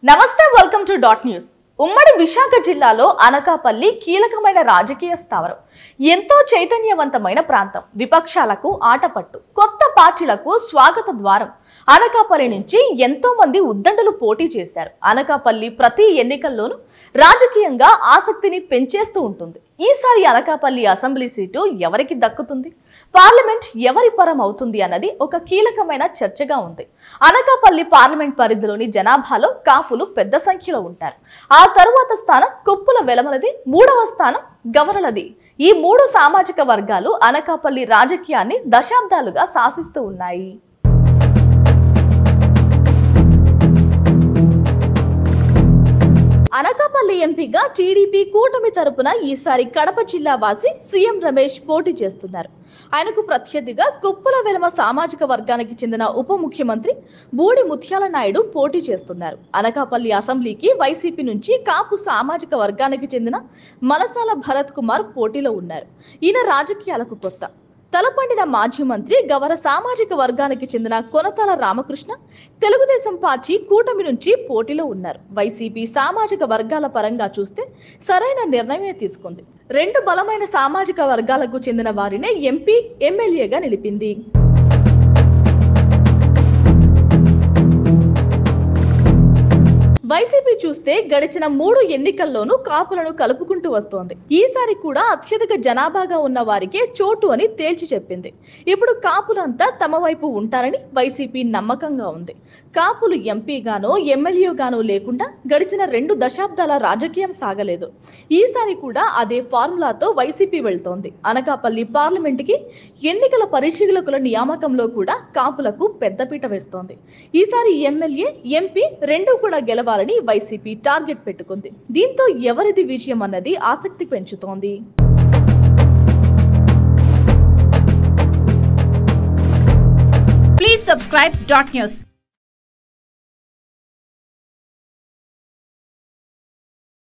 నమస్తే welcome to dot news. ఉమ్మడి విశాఖ జిల్లాలో అనకాపల్లి కీలకమైన రాజకీయ స్థావరం. ఎంతో చైతన్యవంతమైన ప్రాంతం. విపక్షాలకు ఆటపట్టు, కొత్త పార్టీలకు స్వాగత ద్వారం. అనకాపల్లి నుంచి ఎంతో మంది ఉద్దండులు పోటీ చేశారు. అనకాపల్లి ప్రతి ఎన్నికల్లోనూ రాజకీయంగా ఆసక్తిని పెంచేస్తూ ఉంటుంది. ఈసారి అనకాపల్లి అసెంబ్లీ సీటు ఎవరికి దక్కుతుంది, పార్లమెంట్ ఎవరి పరం అవుతుంది అన్నది ఒక కీలకమైన చర్చగా ఉంది. అనకాపల్లి పార్లమెంట్ పరిధిలోని జనాభాలో కాపులు పెద్ద సంఖ్యలో ఉంటారు. ఆ తరువాత స్థానం కొప్పుల వెలమలది, మూడవ స్థానం గవరలది. ఈ మూడు సామాజిక వర్గాలు అనకాపల్లి రాజకీయాన్ని దశాబ్దాలుగా శాసిస్తూ ఉన్నాయి. అనకాపల్లి ఎంపీగా టీడీపీ కూటమి తరపున ఈసారి కడప జిల్లా వాసి సీఎం రమేష్ పోటీ చేస్తున్నారు. ఆయనకు ప్రత్యర్థిగా కొప్పుల వెలమ సామాజిక వర్గానికి చెందిన ఉప ముఖ్యమంత్రి బూడి ముత్యాల నాయుడు పోటీ చేస్తున్నారు. అనకాపల్లి అసెంబ్లీకి వైసీపీ నుంచి కాపు సామాజిక వర్గానికి చెందిన మలసాల భరత్ కుమార్ పోటీలో ఉన్నారు. ఈయన రాజకీయాలకు కొత్త. తలపండిన మాజీ మంత్రి గవర సామాజిక వర్గానికి చెందిన కొనతాల రామకృష్ణ తెలుగుదేశం పార్టీ కూటమి నుంచి పోటీలో ఉన్నారు. వైసీపీ సామాజిక వర్గాల పరంగా చూస్తే సరైన నిర్ణయమే తీసుకుంది. రెండు బలమైన సామాజిక వర్గాలకు చెందిన వారినే ఎంపీ, ఎమ్మెల్యేగా నిలిపింది. వైసీపీ చూస్తే గడిచిన 3 ఎన్నికల్లోనూ కాపులను కలుపుకుంటూ వస్తోంది. ఈసారి కూడా అత్యధిక జనాభాగా ఉన్న వారికే చోటు అని తేల్చి చెప్పింది. ఇప్పుడు కాపులంతా తమ వైపు ఉంటారని వైసీపీ నమ్మకంగా ఉంది. కాపులు ఎంపీగానో ఎమ్మెల్యేగానో లేకుండా గడిచిన 2 దశాబ్దాల రాజకీయం సాగలేదు. ఈసారి కూడా అదే ఫార్ములాతో వైసీపీ వెళ్తోంది. అనకాపల్లి పార్లమెంటుకి ఎన్నికల పరిశీలకుల నియామకంలో కూడా కాపులకు పెద్దపీట వేస్తోంది. ఈసారి ఎమ్మెల్యే, ఎంపీ రెండూ కూడా గెలవాలని వైసీపీ టార్గెట్ పెట్టుకుంది. దీంతో ఎవరిది విజయం అన్నది ఆసక్తి పెంచుతోంది. Please subscribe dot news.